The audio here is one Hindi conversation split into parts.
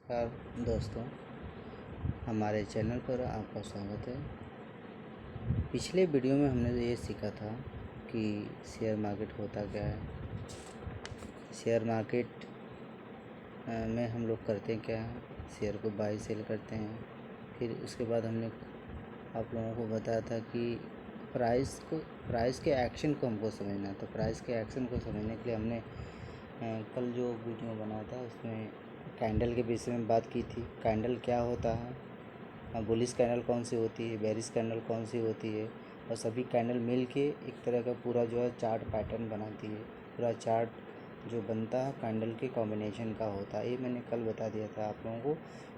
नमस्कार दोस्तों, हमारे चैनल पर आपका स्वागत है। पिछले वीडियो में हमने ये सीखा था कि शेयर मार्केट होता क्या है, शेयर मार्केट में हम लोग करते क्या हैं, शेयर को बाई सेल करते हैं। फिर उसके बाद हमने आप लोगों को बताया था कि प्राइस के एक्शन को हमको समझना है। तो प्राइस के एक्शन को समझने के लिए हमने कल जो वीडियो बनाया था उसमें कैंडल के विषय में बात की थी। कैंडल क्या होता है, बुलिश कैंडल कौन सी होती है, बेरिश कैंडल कौन सी होती है, और सभी कैंडल मिल के एक तरह का पूरा जो है चार्ट पैटर्न बनाती है। पूरा चार्ट जो बनता है कैंडल के कॉम्बिनेशन का होता है। ये मैंने कल बता दिया था आप लोगों को।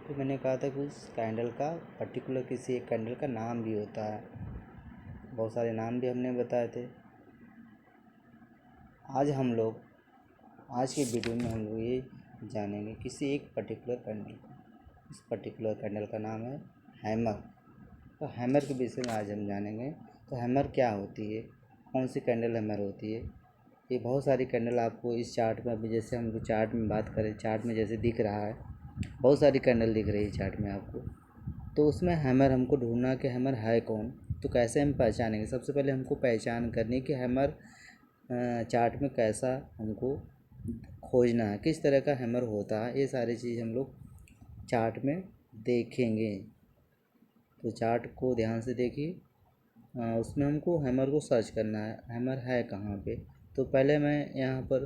तो मैंने कहा था कि उस कैंडल का पर्टिकुलर किसी एक कैंडल का नाम भी होता है। बहुत सारे नाम भी हमने बताए थे। आज के वीडियो में हम लोग ये जानेंगे किसी एक पर्टिकुलर कैंडल को। इस पर्टिकुलर कैंडल का नाम है हैमर। तो हैमर के विषय में आज हम जानेंगे। तो हैमर क्या होती है, कौन सी कैंडल हैमर होती है। ये बहुत सारी कैंडल आपको इस चार्ट में, अभी जैसे हम चार्ट में बात करें, चार्ट में जैसे दिख रहा है, बहुत सारी कैंडल दिख रही है चार्ट में आपको। तो उसमें हैमर हमको ढूंढना कि हैमर है कौन। तो कैसे हम पहचानेंगे, सबसे पहले हमको पहचान करनी कि हैमर चार्ट में कैसा हमको खोजना है, किस तरह का हैमर होता है। ये सारी चीज़ हम लोग चार्ट में देखेंगे। तो चार्ट को ध्यान से देखिए, उसमें हमको हैमर को सर्च करना है, हैमर है कहाँ पे। तो पहले मैं यहाँ पर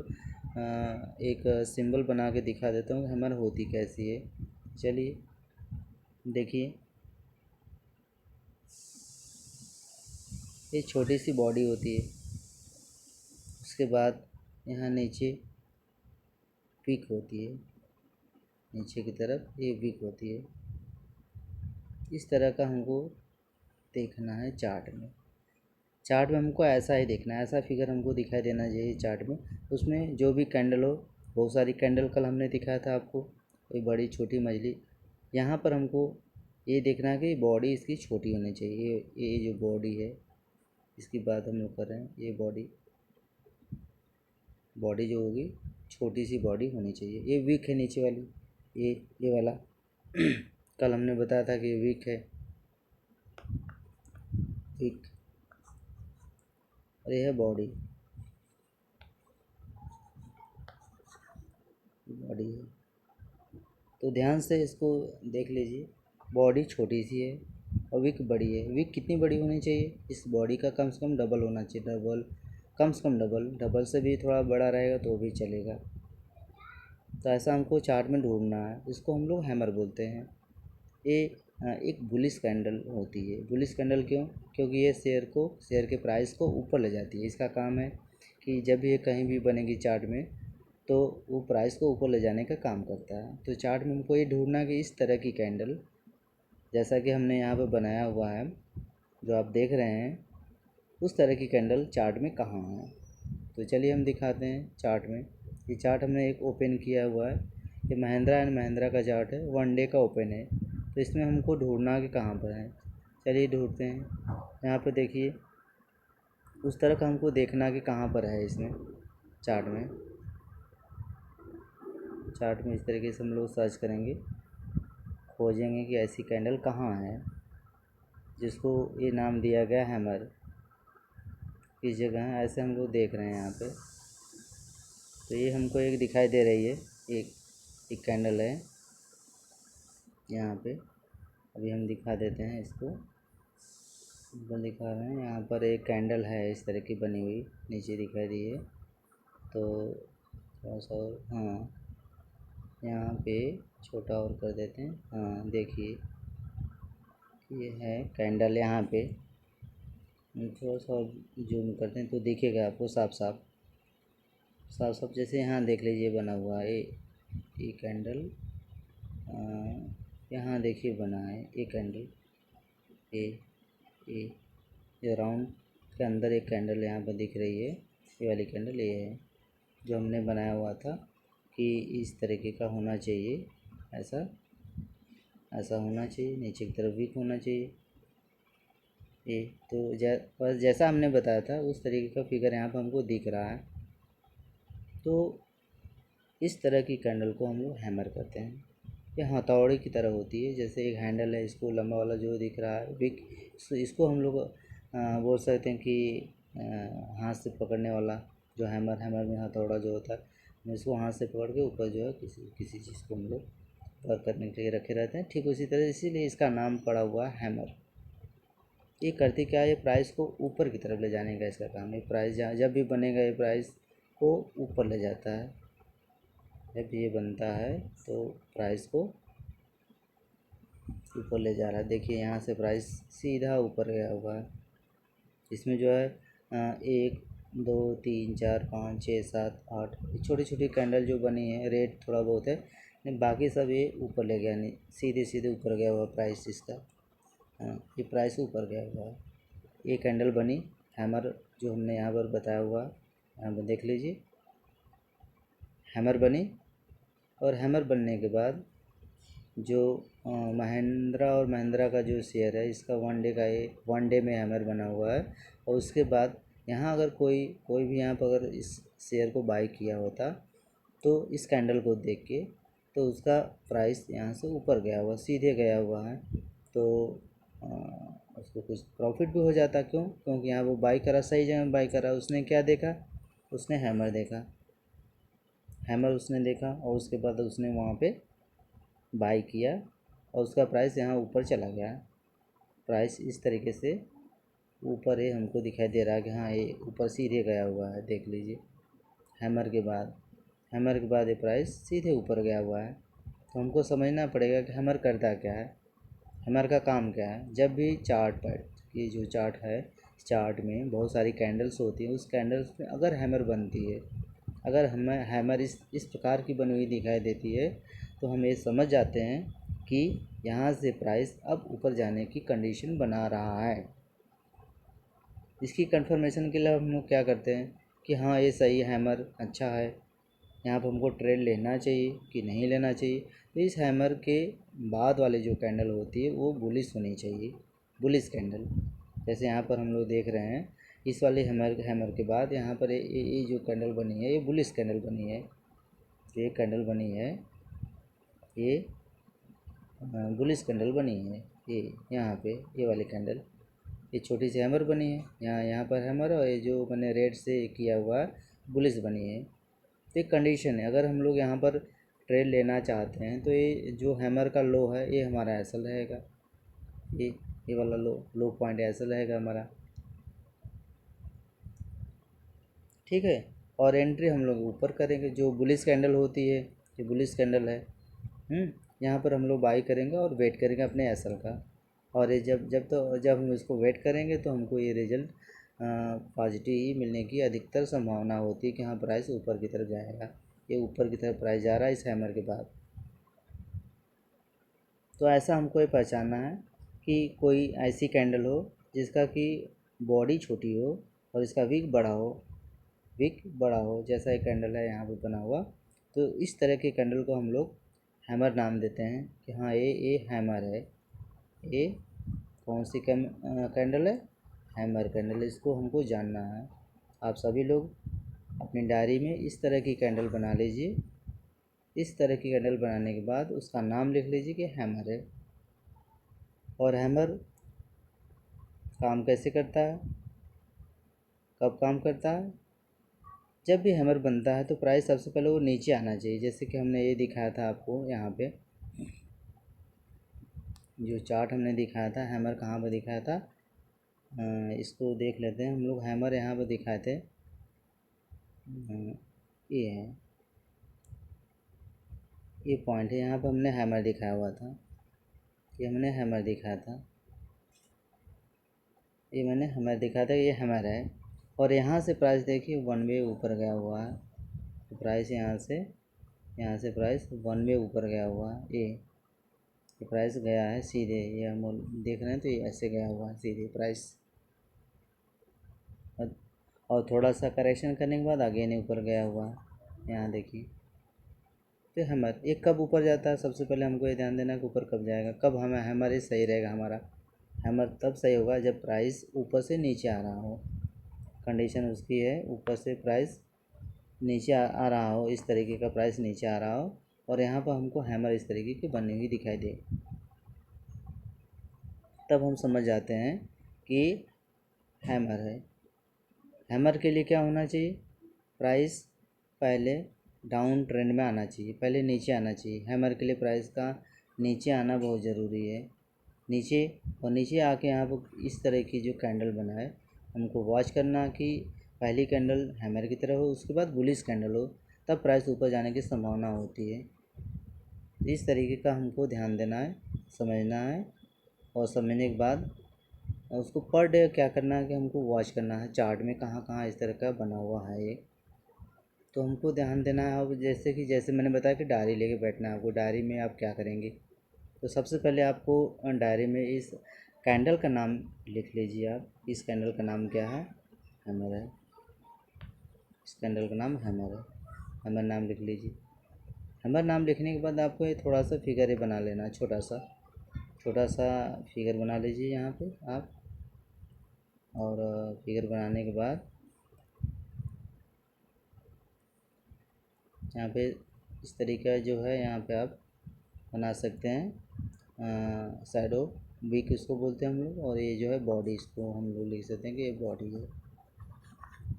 एक सिंबल बना के दिखा देता हूँ हैमर होती कैसी है। चलिए देखिए, ये छोटी सी बॉडी होती है, उसके बाद यहाँ नीचे पिक होती है, नीचे की तरफ ये विक होती है। इस तरह का हमको देखना है चार्ट में। चार्ट में हमको ऐसा ही देखना है, ऐसा फिगर हमको दिखाई देना चाहिए चार्ट में। उसमें जो भी कैंडल हो, बहुत सारी कैंडल कल हमने दिखाया था आपको, कोई बड़ी छोटी मझली। यहाँ पर हमको ये देखना है कि बॉडी इसकी छोटी होनी चाहिए। ये जो बॉडी है, इसकी बात हम लोग कर रहे हैं, ये बॉडी जो होगी छोटी सी बॉडी होनी चाहिए। ये विक है नीचे वाली, ये वाला कल हमने बताया था कि ये विक है, विक, और ये है बॉडी है। तो ध्यान से इसको देख लीजिए, बॉडी छोटी सी है और विक बड़ी है। विक कितनी बड़ी होनी चाहिए, इस बॉडी का कम से कम डबल होना चाहिए, डबल, कम से कम डबल, डबल से भी थोड़ा बड़ा रहेगा तो भी चलेगा। तो ऐसा हमको चार्ट में ढूंढना है, इसको हम लोग हैमर बोलते हैं। ये एक बुलिश कैंडल होती है। बुलिश कैंडल क्यों, क्योंकि ये शेयर के प्राइस को ऊपर ले जाती है। इसका काम है कि जब भी ये कहीं भी बनेगी चार्ट में तो वो प्राइस को ऊपर ले जाने का काम करता है। तो चार्ट में हमको ये ढूंढना कि इस तरह की कैंडल, जैसा कि हमने यहाँ पर बनाया हुआ है, जो आप देख रहे हैं, उस तरह की कैंडल चार्ट में कहाँ है। तो चलिए हम दिखाते हैं चार्ट में। ये चार्ट हमने एक ओपन किया हुआ है, ये महिंद्रा एंड महिंद्रा का चार्ट है, 1 डे का ओपन है। तो इसमें हमको ढूंढना कि कहाँ पर है। चलिए ढूंढते हैं। यहाँ पर देखिए, उस तरह का हमको देखना कि कहाँ पर है इसमें चार्ट में। चार्ट में इस तरीके से हम लोग सर्च करेंगे, खोजेंगे कि ऐसी कैंडल कहाँ है जिसको ये नाम दिया गया हैमर, किस जगह है। ऐसे हम लोग देख रहे हैं यहाँ पे। तो ये हमको एक दिखाई दे रही है, एक कैंडल है यहाँ पे। अभी हम दिखा देते हैं इसको दिखा रहे हैं। यहाँ पर एक कैंडल है इस तरह की बनी हुई, नीचे दिखाई दी है। तो थोड़ा सा, हाँ, यहाँ पे छोटा और कर देते हैं। हाँ देखिए, ये है कैंडल। यहाँ पे थोड़ा सा जूम करते हैं तो दिखेगा आपको साफ साफ जैसे यहाँ देख लीजिए बना हुआ है ये कैंडल। यहाँ देखिए बना है ये कैंडल, ये जो राउंड के अंदर एक कैंडल यहाँ पर दिख रही है। ये वाली कैंडल ये है जो हमने बनाया हुआ था कि इस तरीके का होना चाहिए, ऐसा होना चाहिए, नीचे की तरफ वीक होना चाहिए। ये तो बस जैसा हमने बताया था उस तरीके का फिगर यहाँ पर हमको दिख रहा है। तो इस तरह की कैंडल को हम लोग हैमर कहते हैं। ये हथौड़ी की तरह होती है। जैसे एक हैंडल है, इसको लंबा वाला जो दिख रहा है विक, इसको हम लोग बोल सकते हैं कि हाथ से पकड़ने वाला जो हैमर, हैमर में हथौड़ा जो होता है, इसको हाथ से पकड़ के ऊपर जो है किसी किसी चीज़ को हम लोग वर्क करने के लिए रखे रहते हैं। ठीक उसी तरह इसीलिए इसका नाम पड़ा हुआ है हैमर। ये करती क्या है, ये प्राइस को ऊपर की तरफ ले जाने का इसका काम है। प्राइस जहाँ जब भी बनेगा ये प्राइस को ऊपर ले जाता है। जब ये बनता है तो प्राइस को ऊपर ले जा रहा है। देखिए यहाँ से प्राइस सीधा ऊपर गया हुआ है। इसमें जो है 1 2 3 4 5 6 7 8 छोटी छोटी कैंडल जो बनी है, रेट थोड़ा बहुत है, लेकिन बाकी सब ये ऊपर ले गया, नहीं सीधे सीधे ऊपर गया हुआ प्राइस इसका। ये प्राइस ऊपर गया हुआ है। ये कैंडल बनी हैमर जो हमने यहाँ पर बताया हुआ है, यहाँ पर देख लीजिए हैमर बनी। और हैमर बनने के बाद जो महिंद्रा और महिंद्रा का जो शेयर है इसका वन डे में हैमर बना हुआ है। और उसके बाद यहाँ अगर कोई भी यहाँ पर अगर इस शेयर को बाई किया होता तो इस कैंडल को देख के तो उसका प्राइस यहाँ से ऊपर गया हुआ, सीधे गया हुआ है, तो उसको कुछ प्रॉफिट भी हो जाता। क्यों? क्योंकि यहाँ वो बाई करा, सही जगह बाई करा। उसने क्या देखा, उसने हैमर देखा, हैमर उसने देखा और उसके बाद उसने वहाँ पे बाई किया और उसका प्राइस यहाँ ऊपर चला गया। प्राइस इस तरीके से ऊपर ही हमको दिखाई दे रहा है कि हाँ ये ऊपर सीधे गया हुआ है। देख लीजिए हैमर के बाद ये प्राइस सीधे ऊपर गया हुआ है। तो हमको समझना पड़ेगा कि हैमर करता क्या है, हैमर का काम क्या है। जब भी चार्ट पर ये जो चार्ट है, चार्ट में बहुत सारी कैंडल्स होती हैं, उस कैंडल्स में अगर हैमर बनती है, अगर हमें हैमर इस प्रकार की बनी हुई दिखाई देती है तो हम ये समझ जाते हैं कि यहाँ से प्राइस अब ऊपर जाने की कंडीशन बना रहा है। इसकी कंफर्मेशन के लिए हम लोग क्या करते हैं कि हाँ ये सही हैमर अच्छा है, यहाँ पर हमको ट्रेड लेना चाहिए कि नहीं लेना चाहिए। तो इस हैमर के बाद वाली जो कैंडल होती है वो बुलिश होनी चाहिए, बुलिश कैंडल। जैसे यहाँ पर हम लोग देख रहे हैं इस वाले हैमर के बाद यहाँ पर ये जो कैंडल बनी है ये बुलिश कैंडल बनी है। ये कैंडल बनी है, ये बुलिश कैंडल बनी है। ये यहाँ पे ये वाली कैंडल, ये छोटी सी हैमर बनी है, यहाँ पर हैमर, और ये जो मैंने रेड से किया हुआ बुलिश बनी है। तो एक कंडीशन है, अगर हम लोग यहाँ पर ट्रेड लेना चाहते हैं तो ये जो हैमर का लो है ये हमारा ऐसा रहेगा, ये वाला लो पॉइंट ऐसा रहेगा हमारा, ठीक है। और एंट्री हम लोग ऊपर करेंगे। जो बुलिश कैंडल होती है, ये बुलिश कैंडल है, यहाँ पर हम लोग बाई करेंगे और वेट करेंगे अपने एसएल का। और ये जब हम इसको वेट करेंगे तो हमको ये रिजल्ट पॉजिटिव ही मिलने की अधिकतर संभावना होती है कि हाँ प्राइस ऊपर की तरफ जाएगा। ये ऊपर की तरफ प्राइस जा रहा है इस हैमर के बाद। तो ऐसा हमको ये पहचानना है कि कोई ऐसी कैंडल हो जिसका कि बॉडी छोटी हो और इसका विक बड़ा हो, जैसा एक कैंडल है यहाँ पर बना हुआ। तो इस तरह के कैंडल को हम लोग हैमर नाम देते हैं कि हाँ ये हैमर है। ये कौन सी कैंडल है, हैमर कैंडल। इसको हमको जानना है। आप सभी लोग अपनी डायरी में इस तरह की कैंडल बना लीजिए। इस तरह की कैंडल बनाने के बाद उसका नाम लिख लीजिए कि हैमर है। और हैमर काम कैसे करता है, कब काम करता है, जब भी हैमर बनता है तो प्राइस सबसे पहले वो नीचे आना चाहिए। जैसे कि हमने ये दिखाया था आपको, यहाँ पे जो चार्ट हमने दिखाया था, हैमर कहाँ पर दिखाया था, इसको देख लेते हैं हम लोग। हैमर यहाँ पर दिखाए थे, ये है, ये पॉइंट है, यहाँ पर हमने हैमर दिखाया हुआ था, ये हमने हैमर दिखाया था, ये मैंने हैमर दिखाया था, ये हैमर है। और यहाँ से प्राइस देखिए वन वे ऊपर गया हुआ है। तो प्राइस यहाँ से प्राइस वन वे ऊपर गया हुआ है। ये प्राइस गया है सीधे, ये हम देख रहे हैं, तो ये ऐसे गया हुआ है सीधे प्राइस। और थोड़ा सा करेक्शन करने के बाद अगेन ऊपर गया हुआ है, यहाँ देखिए। तो हैमर ये कब ऊपर जाता है, सबसे पहले हमको ये ध्यान देना कि ऊपर कब जाएगा, कब हमें हैमर ही सही रहेगा हमारा। हैमर तब सही होगा जब प्राइस ऊपर से नीचे आ रहा हो। कंडीशन उसकी है ऊपर से प्राइस नीचे आ रहा हो, इस तरीके का प्राइस नीचे आ रहा हो, और यहाँ पर हमको हैमर इस तरीके की बनी हुई दिखाई दे, तब हम समझ जाते हैं कि हैमर है। हैमर के लिए क्या होना चाहिए, प्राइस पहले डाउन ट्रेंड में आना चाहिए, पहले नीचे आना चाहिए। हैमर के लिए प्राइस का नीचे आना बहुत ज़रूरी है, नीचे। और नीचे आके यहाँ पर इस तरह की जो कैंडल बना है हमको वॉच करना कि पहली कैंडल हैमर की तरह हो, उसके बाद बुलिश कैंडल हो, तब प्राइस ऊपर जाने की संभावना होती है। इस तरीके का हमको ध्यान देना है, समझना है, और समझने के बाद उसको पर डे क्या करना है कि हमको वॉच करना है चार्ट में कहाँ कहाँ इस तरह का बना हुआ है ये, तो हमको ध्यान देना है। अब जैसे मैंने बताया कि डायरी लेके बैठना है आपको। डायरी में आप क्या करेंगे, तो सबसे पहले आपको डायरी में इस कैंडल का नाम लिख लीजिए आप। इस कैंडल का नाम क्या है, हैमर है। इस कैंडल का नाम हैमर है, हैमर नाम लिख लीजिए। हैमर नाम लिखने के बाद आपको ये थोड़ा सा फिगर ये बना लेना है, छोटा सा फिगर बना लीजिए यहाँ पे आप। और फिगर बनाने के बाद यहाँ पे इस तरीका जो है यहाँ पे आप बना सकते हैं। शैडो वीक इसको बोलते हैं हम लोग, और ये जो है बॉडी, इसको हम लोग लिख सकते हैं कि ये बॉडी है,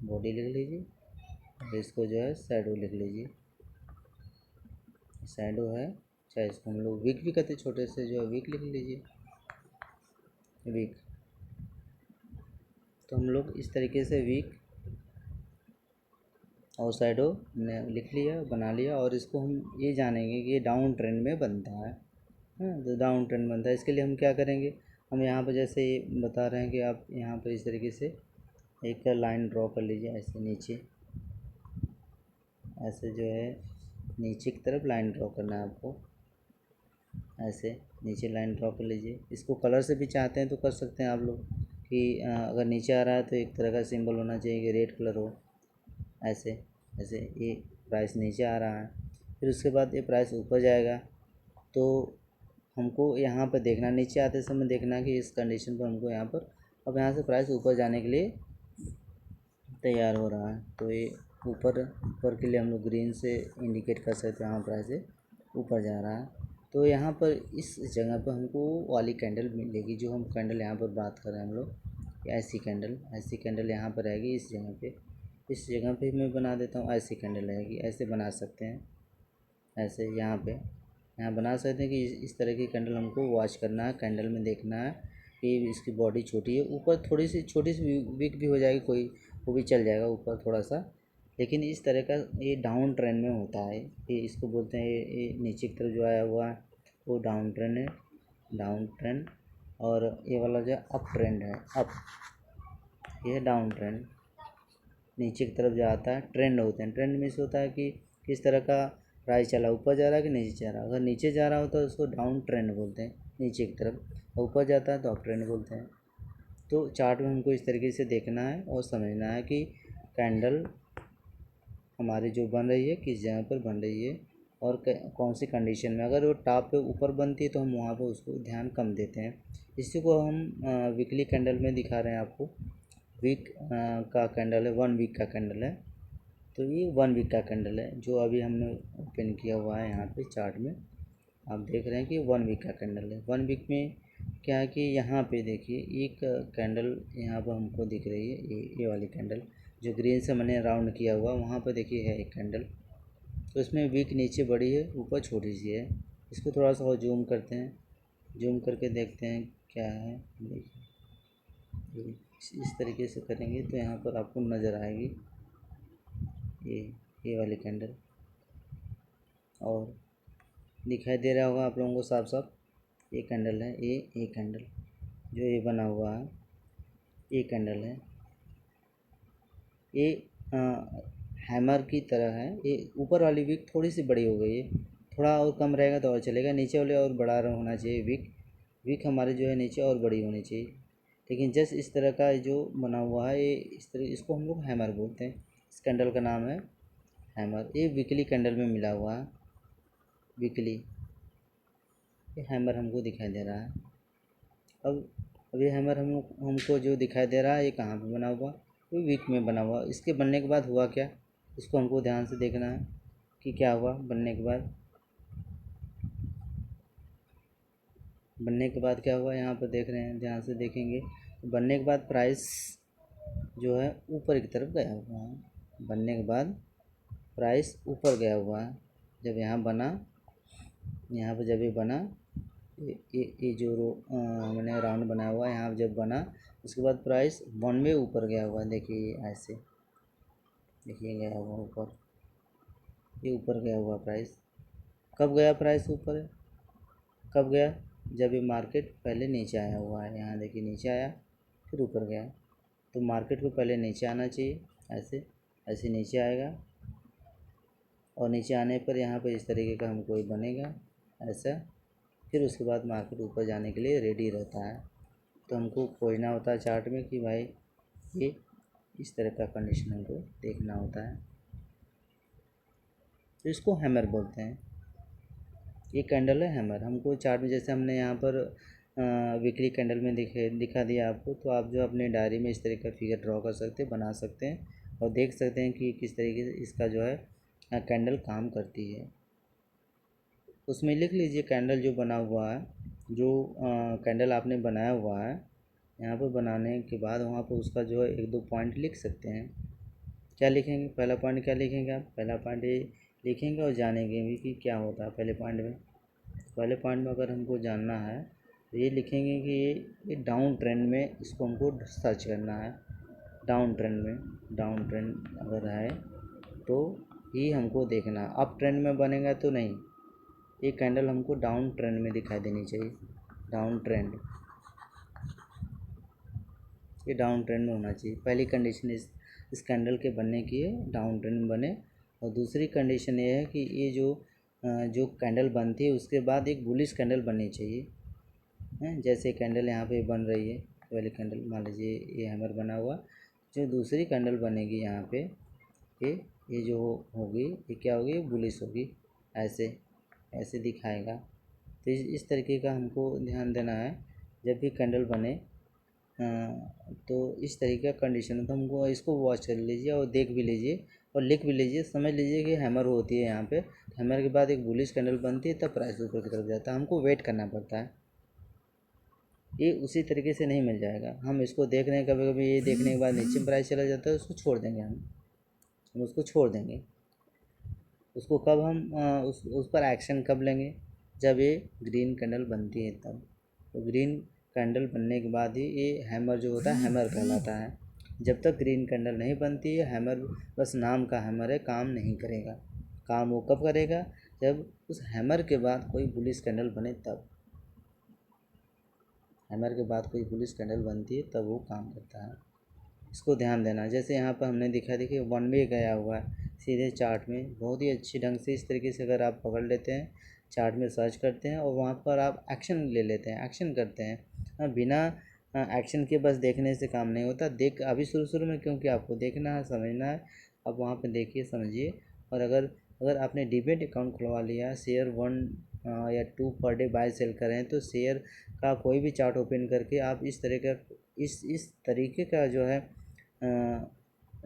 बॉडी लिख लीजिए। और इसको जो है शैडो लिख लीजिए, शैडो है। चाहे इसको हम लोग वीक भी कहते हैं, छोटे से जो है वीक लिख लीजिए, वीक। तो हम लोग इस तरीके से वीक और शैडो ने लिख लिया, बना लिया। और इसको हम ये जानेंगे कि ये डाउन ट्रेंड में बनता है, हाँ, तो डाउन ट्रेंड बनता है। इसके लिए हम क्या करेंगे, हम यहाँ पर जैसे बता रहे हैं कि आप यहाँ पर इस तरीके से एक लाइन ड्रॉ कर लीजिए, ऐसे नीचे, ऐसे जो है नीचे की तरफ लाइन ड्रॉ करना है आपको, ऐसे नीचे लाइन ड्रॉ कर लीजिए। इसको कलर से भी चाहते हैं तो कर सकते हैं आप लोग कि अगर नीचे आ रहा है तो एक तरह का सिंबल होना चाहिए कि रेड कलर हो, ऐसे ऐसे। ये प्राइस नीचे आ रहा है, फिर उसके बाद ये प्राइस ऊपर जाएगा, तो हमको यहाँ पर देखना, नीचे आते समय देखना कि इस कंडीशन पर हमको यहाँ पर, अब यहाँ से प्राइस ऊपर जाने के लिए तैयार हो रहा है। तो ये ऊपर के लिए हम लोग ग्रीन से इंडिकेट कर सकते हैं, हाँ प्राइस ऊपर जा रहा है। तो यहाँ पर इस जगह पर हमको वाली कैंडल मिलेगी, जो हम कैंडल यहाँ पर बात कर रहे हैं हम लोग, ऐसी कैंडल यहाँ पर रहेगी इस जगह पे। इस जगह पे मैं बना देता हूँ, ऐसी कैंडल रहेगी, ऐसे बना सकते हैं, ऐसे यहाँ बना सकते हैं कि इस तरह की कैंडल हमको वॉच करना है, कैंडल में देखना है कि इसकी बॉडी छोटी है, ऊपर थोड़ी सी छोटी सी वीक भी हो जाएगी कोई, वो भी चल जाएगा ऊपर थोड़ा सा। लेकिन इस तरह का ये डाउन ट्रेंड में होता है, ये इसको बोलते हैं, ये नीचे की तरफ जो आया हुआ है वो डाउन ट्रेंड है, डाउन ट्रेंड। और ये वाला जो अप ट्रेंड है, अप, ये डाउन ट्रेंड। नीचे की तरफ जो आता है ट्रेंड होते हैं, ट्रेंड में से होता है कि किस तरह का प्राइस चला, ऊपर जा रहा है कि नीचे जा रहा है। अगर नीचे जा रहा हो तो उसको डाउन ट्रेंड बोलते हैं नीचे की तरफ, और ऊपर जाता है तो अप ट्रेंड बोलते हैं। तो चार्ट में हमको इस तरीके से देखना है और समझना है कि कैंडल हमारी जो बन रही है किस जगह पर बन रही है और कौन सी कंडीशन में। अगर वो टॉप पे ऊपर बनती है तो हम वहाँ पर उसको ध्यान कम देते हैं। इसी को हम वीकली कैंडल में दिखा रहे हैं आपको। वीक का कैंडल है, 1 वीक का कैंडल है। तो ये 1 वीक का कैंडल है जो अभी हमने ओपन किया हुआ है यहाँ पे चार्ट में। आप देख रहे हैं कि 1 वीक का कैंडल है। 1 वीक में क्या है कि यहाँ पे देखिए एक कैंडल यहाँ पर हमको दिख रही है, ये वाली कैंडल जो ग्रीन से मैंने राउंड किया हुआ, वहाँ पर देखिए है एक कैंडल। तो इसमें वीक नीचे बड़ी है, ऊपर छोटी सी है। इसको थोड़ा सा और जूम करते हैं, जूम करके देखते हैं क्या है। देखिए इस तरीके से करेंगे तो यहाँ पर आपको नज़र आएगी ये ये वाली कैंडल, और दिखाई दे रहा होगा आप लोगों को साफ साफ। ये कैंडल है, ये कैंडल जो ये बना हुआ है, ये कैंडल है। ये हैमर की तरह है। ये ऊपर वाली विक थोड़ी सी बड़ी हो गई है, थोड़ा और कम रहेगा तो और चलेगा। नीचे वाले और बड़ा होना चाहिए विक, विक हमारे जो है नीचे और बड़ी होनी चाहिए। लेकिन जस्ट इस तरह का जो बना हुआ है, ये इस तरह, इसको हम लोग हैमर बोलते हैं। इस कैंडल का नाम है हैमर। ये वीकली कैंडल में मिला हुआ है, वीकली। ये हैमर हमको दिखाई दे रहा है। अब ये हैमर हमको जो दिखाई दे रहा है ये कहाँ पे बना हुआ, ये वीक में बना हुआ। इसके बनने के बाद हुआ क्या, इसको हमको ध्यान से देखना है कि क्या हुआ बनने के बाद। बनने के बाद क्या हुआ, यहाँ पर देख रहे हैं, ध्यान से देखेंगे तो बनने के बाद प्राइस जो है ऊपर की तरफ गया हुआ है। बनने के बाद प्राइस ऊपर गया हुआ है। जब यहाँ बना, यहाँ पर जब ये बना, ये जो मैंने राउंड बनाया हुआ है, यहाँ जब बना उसके बाद प्राइस 1 में ऊपर गया हुआ है। देखिए ऐसे, देखिए गया हुआ ऊपर, ये ऊपर गया हुआ प्राइस। कब गया प्राइस ऊपर? कब गया? जब ये मार्केट पहले नीचे आया हुआ है। यहाँ देखिए नीचे आया फिर ऊपर गया, तो मार्केट को पहले नीचे आना चाहिए, ऐसे ऐसे नीचे आएगा, और नीचे आने पर यहाँ पर इस तरीके का हमको बनेगा ऐसा। फिर उसके बाद मार्केट ऊपर जाने के लिए रेडी रहता है। तो हमको खोजना होता है चार्ट में कि भाई ये इस तरह का कंडीशन हमको देखना होता है। तो इसको हैमर बोलते हैं। ये कैंडल है हैमर। हमको चार्ट में, जैसे हमने यहाँ पर वीकली कैंडल में दिखा दिया आपको, तो आप जो अपने डायरी में इस तरह का फिगर ड्रॉ कर सकते हैं, बना सकते हैं, और देख सकते हैं कि किस तरीके से इसका जो है कैंडल काम करती है। उसमें लिख लीजिए कैंडल जो बना हुआ है, जो कैंडल आपने बनाया हुआ है, यहाँ पर बनाने के बाद वहाँ पर उसका जो है 1-2 पॉइंट लिख सकते हैं। क्या लिखेंगे? पहला पॉइंट क्या लिखेंगे आप? पहला पॉइंट ये लिखेंगे और जानेंगे भी कि क्या होता है पहले पॉइंट में। पहले पॉइंट में अगर हमको जानना है तो ये लिखेंगे कि ये डाउन ट्रेंड में इसको हमको सर्च करना है। डाउन ट्रेंड में, डाउन ट्रेंड अगर है तो ही हमको देखना है। अप ट्रेंड में बनेगा तो नहीं, ये कैंडल हमको डाउन ट्रेंड में दिखाई देनी चाहिए। डाउन ट्रेंड, ये डाउन ट्रेंड में होना चाहिए। पहली कंडीशन इस कैंडल के बनने की है, डाउन ट्रेंड में बने। और दूसरी कंडीशन ये है कि ये जो कैंडल बनती है उसके बाद एक बुलिश कैंडल बननी चाहिए। जैसे कैंडल यहाँ पे बन रही है, पहली कैंडल मान लीजिए ये हैमर बना हुआ, जो दूसरी कैंडल बनेगी यहाँ पे, ये जो होगी ये क्या होगी? बुलिश होगी। ऐसे ऐसे दिखाएगा। तो इस तरीके का हमको ध्यान देना है जब भी कैंडल बने। तो इस तरीके का कंडीशन है, तो हमको इसको वॉच कर लीजिए और देख भी लीजिए और लिख भी लीजिए, समझ लीजिए कि हैमर होती है यहाँ पे। हैमर के बाद एक बुलिश कैंडल बनती है, तब प्राइस ऊपर की तरफ जाता है। हमको वेट करना पड़ता है, ये उसी तरीके से नहीं मिल जाएगा। हम इसको देख रहे हैं, कभी कभी ये देखने के बाद नीचे प्राइस चला जाता है, उसको छोड़ देंगे हम उसको छोड़ देंगे। उसको कब हम उस पर एक्शन कब लेंगे? जब ये ग्रीन कैंडल बनती है तब। तो ग्रीन कैंडल बनने के बाद ही ये हैमर जो होता है हैमर कहलाता है। जब तक ग्रीन कैंडल नहीं बनती है, हैमर बस नाम का हैमर है, काम नहीं करेगा। काम वो कब करेगा? जब उस हैमर के बाद कोई बुलिश कैंडल बने तब। हैमर के बाद कोई बुलिश कैंडल बनती है तब वो काम करता है। इसको ध्यान देना। जैसे यहाँ पर हमने दिखा देखिए 1 वे गया हुआ है सीधे चार्ट में, बहुत ही अच्छी ढंग से इस तरीके से अगर आप पकड़ लेते हैं, चार्ट में सर्च करते हैं और वहाँ पर आप एक्शन ले लेते हैं, एक्शन करते हैं। बिना एक्शन के बस देखने से काम नहीं होता। देख अभी शुरू शुरू में, क्योंकि आपको देखना है, समझना है, आप वहाँ पर देखिए, समझिए। और अगर अगर आपने डीमेट अकाउंट खुलवा लिया, शेयर 1 या 2 पर डे बाय सेल करें, तो शेयर का कोई भी चार्ट ओपन करके आप इस तरह का इस तरीके का जो है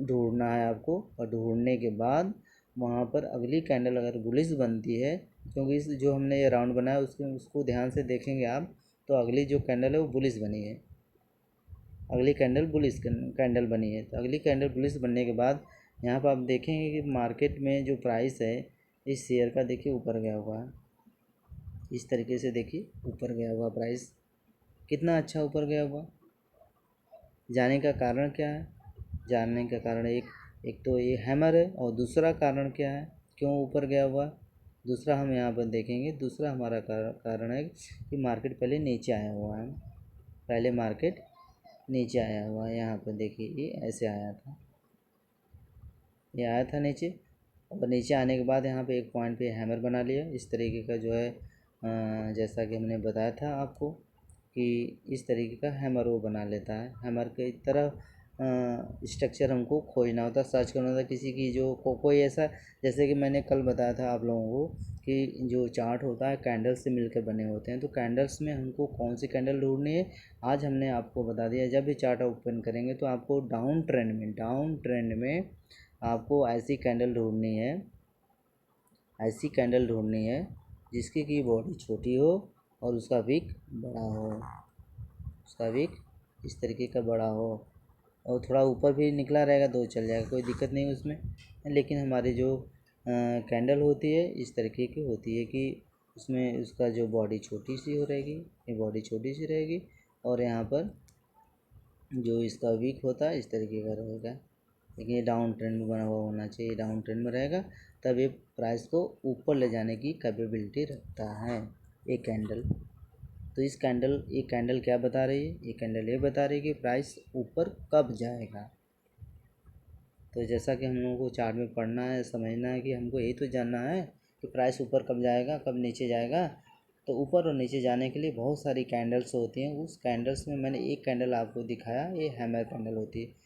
ढूंढना है आपको। और ढूंढने के बाद वहाँ पर अगली कैंडल अगर बुलिश बनती है, क्योंकि इस जो हमने ये राउंड बनाया उसको ध्यान से देखेंगे आप, तो अगली जो कैंडल है वो बुलिश बनी है। अगली कैंडल बुलिश कैंडल बनी है। तो अगली कैंडल बुलिश बनने के बाद यहाँ पर आप देखेंगे कि मार्केट में जो प्राइस है इस शेयर का, देखिए ऊपर गया हुआ है। इस तरीके से देखिए ऊपर गया हुआ प्राइस, कितना अच्छा ऊपर गया हुआ। जाने का कारण क्या है? जानने का कारण एक तो ये हैमर है, और दूसरा कारण क्या है क्यों ऊपर गया हुआ? दूसरा हम यहाँ पर देखेंगे। दूसरा हमारा कारण है कि मार्केट पहले नीचे आया हुआ है। पहले मार्केट नीचे आया हुआ है। यहाँ पर देखिए ये ऐसे आया था, ये आया था नीचे, और नीचे आने के बाद यहाँ पे एक पॉइंट पे हैमर बना लिया इस तरीके का जो है। जैसा कि हमने बताया था आपको कि इस तरीके का हैमर वो बना लेता है। हैमर की तरह स्ट्रक्चर हमको खोजना होता, सर्च करना होता किसी की जो कोई ऐसा, जैसे कि मैंने कल बताया था आप लोगों को कि जो चार्ट होता है कैंडल्स से मिलकर बने होते हैं। तो कैंडल्स में हमको कौन सी कैंडल ढूंढनी है, आज हमने आपको बता दिया। जब भी चार्ट ओपन करेंगे तो आपको डाउन ट्रेंड में आपको ऐसी कैंडल ढूंढनी है, ऐसी कैंडल ढूंढनी है जिसकी की बॉडी छोटी हो और उसका विक बड़ा हो, उसका विक इस तरीके का बड़ा हो, और थोड़ा ऊपर भी निकला रहेगा तो चल जाएगा, कोई दिक्कत नहीं उसमें। लेकिन हमारी जो कैंडल होती है इस तरीके की होती है कि उसमें उसका जो बॉडी छोटी सी हो रहेगी, ये बॉडी छोटी सी रहेगी, और यहाँ पर जो इसका विक होता है इस तरीके का रहेगा। लेकिन ये डाउन ट्रेंड में बना हुआ होना चाहिए, डाउन ट्रेंड में रहेगा तब ये प्राइस को ऊपर ले जाने की कैपेबिलिटी रखता है ये कैंडल। तो इस कैंडल ये कैंडल क्या बता रही है, ये कैंडल ये बता रही है कि प्राइस ऊपर कब जाएगा। तो जैसा कि हम लोगों को चार्ट में पढ़ना है, समझना है कि हमको यही तो जानना है कि प्राइस ऊपर कब जाएगा, कब नीचे जाएगा। तो ऊपर और नीचे जाने के लिए बहुत सारी कैंडल्स होती हैं। उस कैंडल्स में मैंने एक कैंडल आपको दिखाया, ये हैमर कैंडल होती है।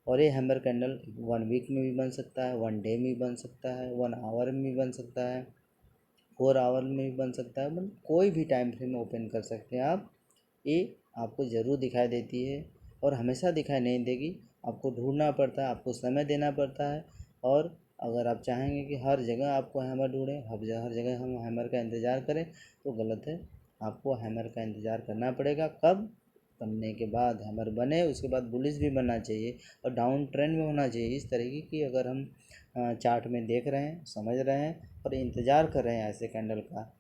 और ये हैमर कैंडल 1 वीक में भी बन सकता है, 1 डे में भी बन सकता है, 1 आवर में भी बन सकता है, 4 आवर में भी बन सकता है, मतलब कोई भी टाइम फ्रेम में ओपन कर सकते हैं आप। ये आपको ज़रूर दिखाई देती है और हमेशा दिखाई नहीं देगी, आपको ढूंढना पड़ता है, आपको समय देना पड़ता है। और अगर आप चाहेंगे कि हर जगह आपको हैमर ढूंढें, हर जगह हम हैमर का इंतज़ार करें, तो गलत है। आपको हैमर का इंतज़ार करना पड़ेगा, कब बनने के बाद हैमर बने उसके बाद बुलिश भी बनना चाहिए और डाउन ट्रेंड में होना चाहिए। इस तरीके की अगर हम चार्ट में देख रहे हैं, समझ रहे हैं और इंतज़ार कर रहे हैं ऐसे कैंडल का,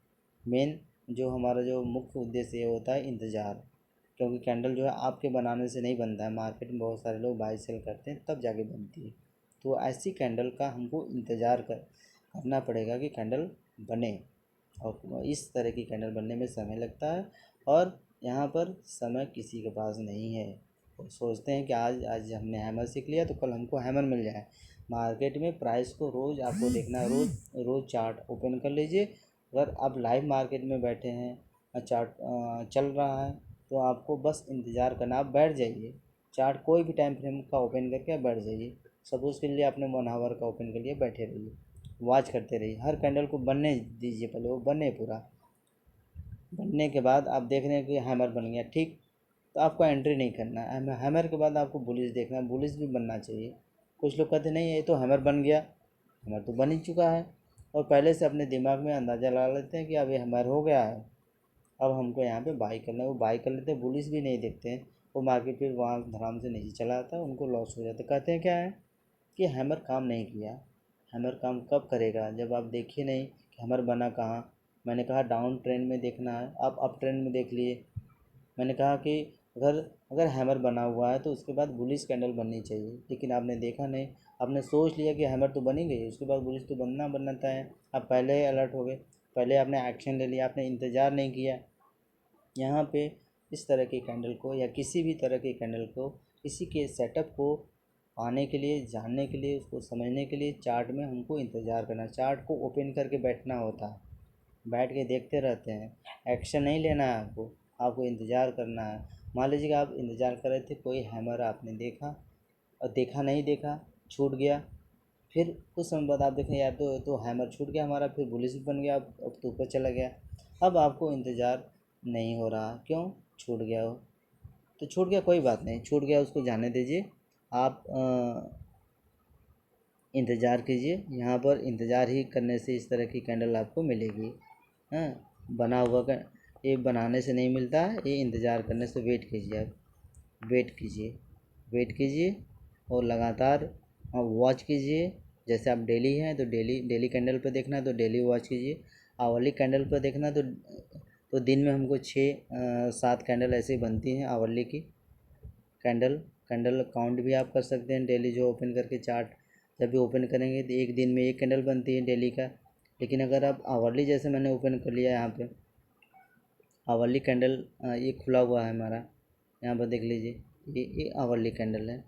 मेन जो हमारा जो मुख्य उद्देश्य ये होता है इंतज़ार। क्योंकि कैंडल जो है आपके बनाने से नहीं बनता है, मार्केट में बहुत सारे लोग बाई सेल करते हैं तब जाके बनती है। तो ऐसी कैंडल का हमको इंतज़ार करना पड़ेगा कि कैंडल बने, और इस तरह की कैंडल बनने में समय लगता है। और यहाँ पर समय किसी के पास नहीं है। वो सोचते हैं कि आज आज हमने हैमर सीख लिया तो कल हमको हैमर मिल जाए। मार्केट में प्राइस को रोज़ आपको देखना है, रोज़ रोज़ चार्ट ओपन कर लीजिए। अगर आप लाइव मार्केट में बैठे हैं, चार्ट चल रहा है, तो आपको बस इंतज़ार करना, आप बैठ जाइए, चार्ट कोई भी टाइम फ्रेम का ओपन करके आप बैठ जाइए। सपोज़ के लिए आपने 1 आवर का ओपन कर लिया, बैठे रहिए, वॉच करते रहिए, हर कैंडल को बनने दीजिए, पहले वो बने पूरा। बनने के बाद आप देख रहे हैं कि हैमर बन गया, ठीक, तो आपको एंट्री नहीं करना है। हैमर के बाद आपको बुलिश देखना है, बुलिश भी बनना चाहिए। कुछ लोग कहते नहीं ये तो हैमर बन गया, हैमर तो बन ही चुका है, और पहले से अपने दिमाग में अंदाज़ा लगा लेते हैं कि अब ये हैमर हो गया है, अब हमको यहाँ पे बाई करना है। वो बाई कर लेते हैं, बुलिश भी नहीं देखते हैं, वो मार्केट फिर वहाँ धड़ाम से नीचे चला आता है, उनको लॉस हो जाता है। कहते हैं क्या है कि हैमर काम नहीं किया। हैमर काम कब करेगा, जब आप देखिए नहीं कि हैमर बना कहाँ। मैंने कहा डाउन ट्रेंड में देखना है, आप अप ट्रेंड में देख लिए। मैंने कहा कि अगर अगर हैमर बना हुआ है तो उसके बाद बुलिश कैंडल बननी चाहिए, लेकिन आपने देखा नहीं, आपने सोच लिया कि हैमर तो बनी गई, उसके बाद बुलिश तो बनता है। आप पहले ही अलर्ट हो गए, पहले आपने एक्शन ले लिया, आपने इंतज़ार नहीं किया। यहाँ पे इस तरह की कैंडल को या किसी भी तरह की कैंडल को, किसी के सेटअप को पाने के लिए, जानने के लिए, उसको समझने के लिए चार्ट में हमको इंतज़ार करना, चार्ट को ओपन करके बैठना होता है। बैठ के देखते रहते हैं, एक्शन नहीं लेना है आपको, आपको इंतज़ार करना है। मान लीजिए कि आप इंतज़ार कर रहे थे, कोई हैमर आपने देखा और देखा नहीं देखा, छूट गया, फिर कुछ समय बाद आप देखें यार तो हैमर छूट गया हमारा, फिर बुलिश भी बन गया, अब तो ऊपर चला गया। अब आपको इंतज़ार नहीं हो रहा, क्यों, छूट गया हो तो छूट गया, कोई बात नहीं, छूट गया उसको जाने दीजिए। आप इंतज़ार कीजिए, यहाँ पर इंतज़ार ही करने से इस तरह की कैंडल आपको मिलेगी। हाँ, बना हुआ का ये बनाने से नहीं मिलता है, ये इंतज़ार करने से। वेट कीजिए, आप वेट कीजिए, वेट कीजिए और लगातार वॉच कीजिए। जैसे आप डेली हैं तो डेली डेली कैंडल पर देखना है तो डेली वॉच कीजिए। आवरली कैंडल पर देखना तो दिन में हमको 6 7 कैंडल ऐसे बनती हैं आवरली की कैंडल। कैंडल काउंट भी आप कर सकते हैं डेली, जो ओपन करके चार्ट जब भी ओपन करेंगे तो एक दिन में एक कैंडल बनती है डेली का। लेकिन अगर आप आवरली, जैसे मैंने ओपन कर लिया यहाँ पे आवरली कैंडल, ये खुला हुआ है हमारा, यहाँ पर देख लीजिए, ये आवरली कैंडल है,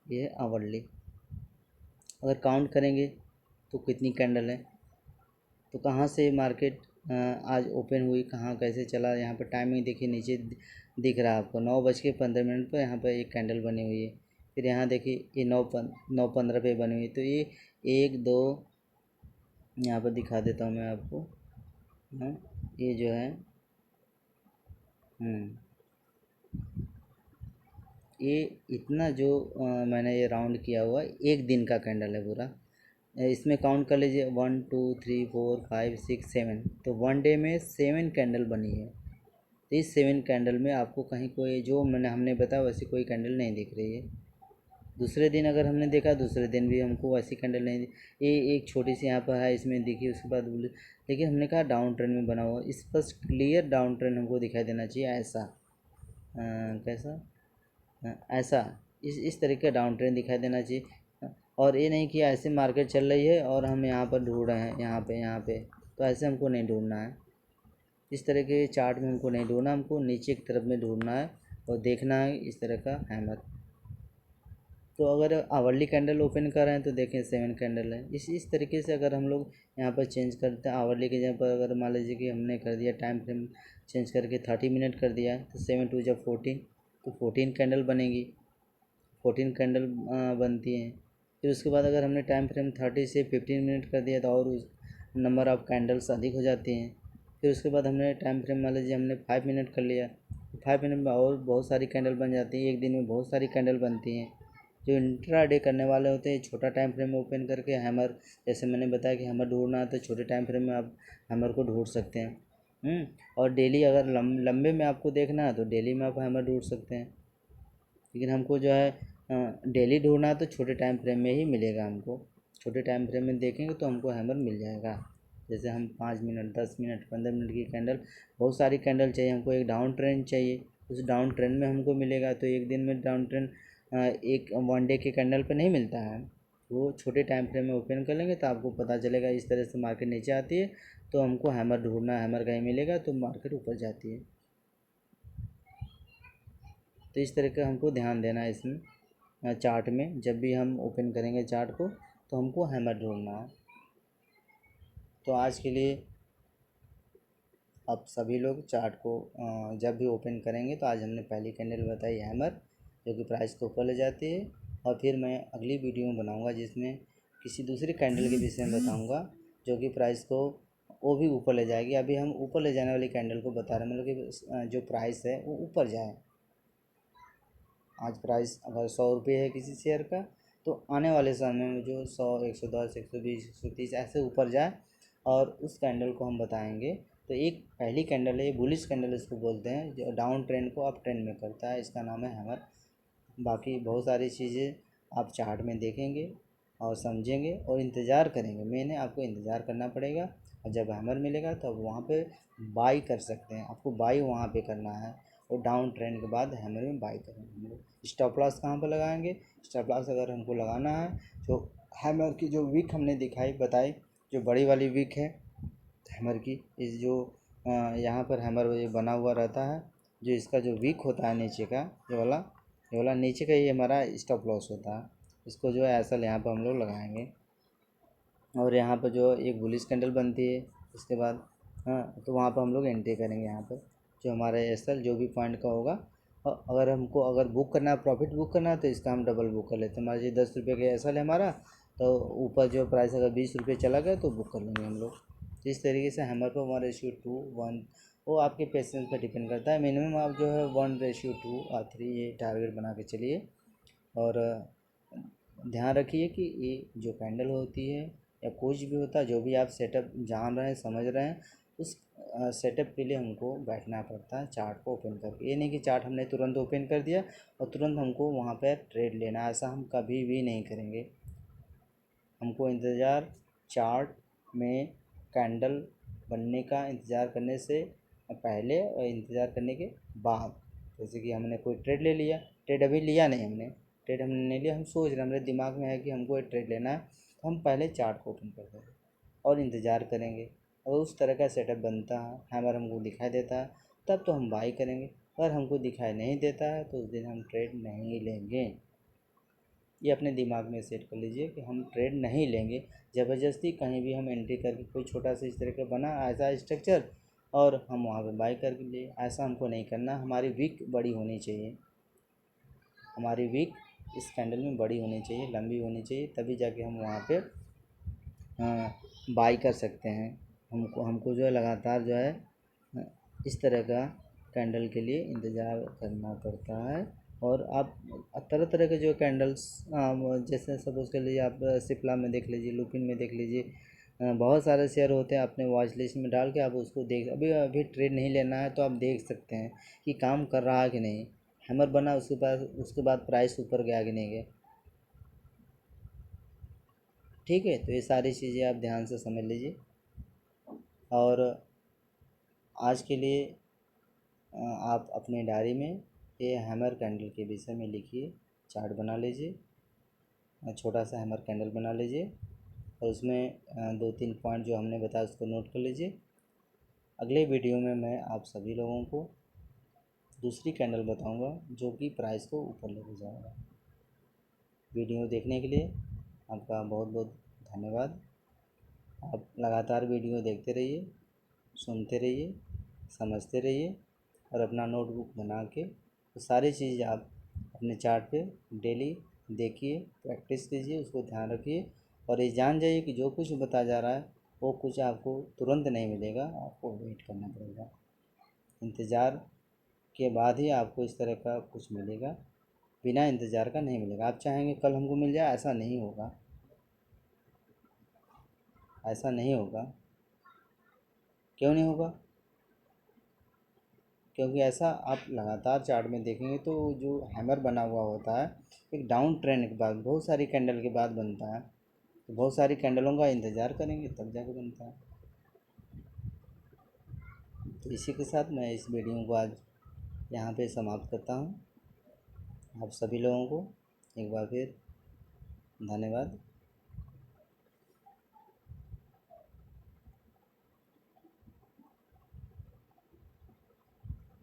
ये आवरली। अगर काउंट करेंगे तो कितनी कैंडल है, तो कहाँ से मार्केट आज ओपन हुई, कहाँ कैसे चला, यहाँ पर टाइमिंग देखिए नीचे दिख रहा है आपको, 9:15 पर यहाँ पर एक कैंडल बनी हुई है। फिर यहाँ देखिए ये 9:15 पे बनी हुई है। तो ये 1 2, यहाँ पर दिखा देता हूँ मैं आपको। हाँ, ये जो है ये इतना जो मैंने ये राउंड किया हुआ एक दिन का कैंडल है पूरा। इसमें काउंट कर लीजिए 1 2 3 4 5 6 7, तो 1 डे में 7 कैंडल बनी है। तो इस 7 कैंडल में आपको कहीं कोई जो हमने बताया वैसी कोई कैंडल नहीं दिख रही है। दूसरे दिन अगर हमने देखा, दूसरे दिन भी हमको वैसी कैंडल नहीं ये एक छोटी सी यहाँ पर है इसमें दिखी, उसके बाद लेकिन हमने कहा डाउन ट्रेंड में बना हुआ, इस पर क्लियर डाउन ट्रेंड हमको दिखाई देना चाहिए ऐसा। कैसा? ऐसा इस तरीके का डाउन ट्रेंड दिखाई देना चाहिए। और ये नहीं कि ऐसे मार्केट चल रही है और हम यहाँ पर ढूंढ रहे हैं यहाँ पे, तो ऐसे हमको नहीं ढूंढना है। इस तरह के चार्ट में हमको नहीं ढूंढना, हमको नीचे की तरफ में ढूंढना है और देखना है इस तरह का हैमर। तो अगर आवरली कैंडल ओपन कर रहे हैं तो देखें 7 कैंडल है। इस तरीके से अगर हम लोग यहाँ पर चेंज करते हैं आवरली के जगह पर, अगर मान लीजिए कि हमने कर दिया टाइम फ्रेम चेंज करके 30 मिनट कर दिया है, तो 7 2 जब 14, तो 14 कैंडल बनेगी, 14 कैंडल बनती हैं। फिर उसके बाद अगर हमने टाइम फ्रेम 30 से 15 मिनट कर दिया तो और उस नंबर ऑफ़ कैंडल्स अधिक हो जाती हैं। फिर उसके बाद हमने टाइम फ्रेम मान लीजिए हमने 5 मिनट कर लिया, तो 5 मिनट में और बहुत सारी कैंडल बन जाती हैं। एक दिन में बहुत सारी कैंडल बनती हैं। जो इंट्रा डे करने वाले होते हैं छोटा टाइम फ्रेम ओपन करके हैमर, जैसे मैंने बताया कि हैमर ढूंढना है तो छोटे टाइम फ्रेम में आप हैमर को ढूंढ सकते हैं। और डेली अगर लंबे में आपको देखना है तो डेली में आप हैमर ढूंढ सकते हैं। लेकिन हमको जो है डेली ढूंढना है तो छोटे टाइम फ्रेम में ही मिलेगा हमको। छोटे टाइम फ्रेम में देखेंगे तो हमको हैमर मिल जाएगा। जैसे हम 5 मिनट 10 मिनट 15 मिनट की कैंडल, बहुत सारी कैंडल चाहिए हमको, एक डाउन ट्रेंड चाहिए, उस डाउन ट्रेंड में हमको मिलेगा। तो एक दिन में डाउन ट्रेंड एक 1 डे के कैंडल पे नहीं मिलता है, वो छोटे टाइम फ्रेम में ओपन कर लेंगे तो आपको पता चलेगा। इस तरह से मार्केट नीचे आती है तो हमको हैमर ढूंढना, हैमर कहीं मिलेगा तो मार्केट ऊपर जाती है। तो इस तरह का हमको ध्यान देना है इसमें चार्ट में। जब भी हम ओपन करेंगे चार्ट को तो हमको हैमर ढूंढना है। तो आज के लिए आप सभी लोग चार्ट को जब भी ओपन करेंगे तो आज हमने पहली कैंडल बताई हैमर, जो कि प्राइस को ऊपर ले जाती है। और फिर मैं अगली वीडियो में बनाऊंगा जिसमें किसी दूसरी कैंडल के विषय में बताऊंगा जो कि प्राइस को वो भी ऊपर ले जाएगी। अभी हम ऊपर ले जाने वाली कैंडल को बता रहे हैं, मतलब कि जो प्राइस है वो ऊपर जाए। आज प्राइस अगर 100 रुपये है किसी शेयर का, तो आने वाले समय में जो 100 110 120 130 ऐसे ऊपर जाए, और उस कैंडल को हम बताएंगे। तो एक पहली कैंडल है, ये बुलिश कैंडल इसको बोलते हैं, जो डाउन ट्रेंड को अप ट्रेंड में करता है, इसका नाम है हैमर। बाकी बहुत सारी चीज़ें आप चार्ट में देखेंगे और समझेंगे और इंतज़ार करेंगे। मैंने आपको इंतज़ार करना पड़ेगा, और जब हैमर मिलेगा तब वहाँ पे बाई कर सकते हैं। आपको बाई वहाँ पे करना है, और डाउन ट्रेंड के बाद हैमर में बाई करेंगे हम लोग। स्टॉप लॉस कहाँ पर लगाएंगे? स्टॉप लॉस अगर हमको लगाना है तो हैमर की जो विक हमने बताई, जो बड़ी वाली विक है हैमर की, इस जो यहाँ पर हैमर ये बना हुआ रहता है, जो इसका जो विक होता है नीचे का, ये वाला नीचे का, ये हमारा स्टॉप लॉस होता है। इसको जो है ऐसा यहाँ पर हम लोग लगाएंगे। और यहाँ पर जो एक बुलिश कैंडल बनती है उसके बाद, हाँ, तो वहाँ पर हम लोग एंट्री करेंगे। यहाँ पर जो हमारा एसएल जो भी पॉइंट का होगा, और अगर हमको बुक करना है, प्रॉफिट बुक करना है, तो इसका हम डबल बुक कर लेते हैं। मान लीजिए 10 रुपये का एसएल है हमारा, तो ऊपर जो प्राइस अगर 20 रुपये चला गया तो बुक कर लेंगे हम लोग। इस तरीके से हैमर पर 1:2 1, वो आपके पेशेंस पर डिपेंड करता है। मिनिमम आप जो है 1:2 और 3 ये टारगेट बना के चलिए। और ध्यान रखिए कि ये जो कैंडल होती है या कुछ भी होता है, जो भी आप सेटअप जान रहे हैं समझ रहे हैं, उस सेटअप के लिए हमको बैठना पड़ता है चार्ट को ओपन करके। ये नहीं कि चार्ट हमने तुरंत ओपन कर दिया और तुरंत हमको वहाँ पर ट्रेड लेना, ऐसा हम कभी भी नहीं करेंगे। हमको इंतज़ार चार्ट में कैंडल बनने का इंतज़ार करने से पहले और इंतज़ार करने के बाद, जैसे कि हमने कोई ट्रेड ले लिया, ट्रेड अभी लिया नहीं हमने, ट्रेड हमने नहीं लिया, हम सोच रहे, हमारे दिमाग में है कि हमको एक ट्रेड लेना है, तो हम पहले चार्ट को ओपन कर देंगे और इंतज़ार करेंगे। अगर उस तरह का सेटअप बनता है, हैमर हमको दिखाई देता है, तब तो हम बाई करेंगे। अगर हमको दिखाई नहीं देता है तो उस दिन हम ट्रेड नहीं लेंगे। ये अपने दिमाग में सेट कर लीजिए कि हम ट्रेड नहीं लेंगे। ज़बरदस्ती कहीं भी हम एंट्री करके कोई छोटा सा इस तरह का बना ऐसा स्ट्रक्चर और हम वहाँ पे बाई कर लिए, ऐसा हमको नहीं करना। हमारी विक बड़ी होनी चाहिए, हमारी विक इस कैंडल में बड़ी होनी चाहिए, लंबी होनी चाहिए, तभी जाके हम वहाँ पे बाई कर सकते हैं। हमको जो है लगातार जो है इस तरह का कैंडल के लिए इंतज़ार करना पड़ता है। और आप तरह तरह के जो कैंडल्स, जैसे सपोज़ कर लीजिए आप सिप्ला में देख लीजिए, लुपिन में देख लीजिए, बहुत सारे शेयर होते हैं, अपने वॉच लिस्ट में डाल के आप उसको देख, अभी अभी ट्रेड नहीं लेना है तो आप देख सकते हैं कि काम कर रहा है कि नहीं। हैमर बना उसके बाद प्राइस ऊपर गया कि नहीं गया। ठीक है, तो ये सारी चीज़ें आप ध्यान से समझ लीजिए। और आज के लिए आप अपनी डायरी में ये हैमर कैंडल के विषय में लिखिए, चार्ट बना लीजिए, छोटा सा हैमर कैंडल बना लीजिए, और उसमें 2-3 पॉइंट जो हमने बताया उसको नोट कर लीजिए। अगले वीडियो में मैं आप सभी लोगों को दूसरी कैंडल बताऊंगा जो कि प्राइस को ऊपर लेके जाएगा। वीडियो देखने के लिए आपका बहुत बहुत धन्यवाद। आप लगातार वीडियो देखते रहिए, सुनते रहिए, समझते रहिए, और अपना नोटबुक बना के तो सारी चीज़ आप अपने चार्ट पे डेली देखिए, प्रैक्टिस कीजिए, उसको ध्यान रखिए, और ये जान जाइए कि जो कुछ बताया जा रहा है वो कुछ आपको तुरंत नहीं मिलेगा, आपको वेट करना पड़ेगा। इंतज़ार के बाद ही आपको इस तरह का कुछ मिलेगा, बिना इंतज़ार का नहीं मिलेगा। आप चाहेंगे कल हमको मिल जाए, ऐसा नहीं होगा, ऐसा नहीं होगा। क्यों नहीं होगा? क्योंकि ऐसा आप लगातार चार्ट में देखेंगे तो जो हैमर बना हुआ होता है एक डाउन ट्रेंड के बाद बहुत सारी कैंडल के बाद बनता है, तो बहुत सारी कैंडलों का इंतज़ार करेंगे तब जाके बनता है। तो इसी के साथ मैं इस वीडियो को आज यहाँ पे समाप्त करता हूँ। आप सभी लोगों को एक बार फिर धन्यवाद।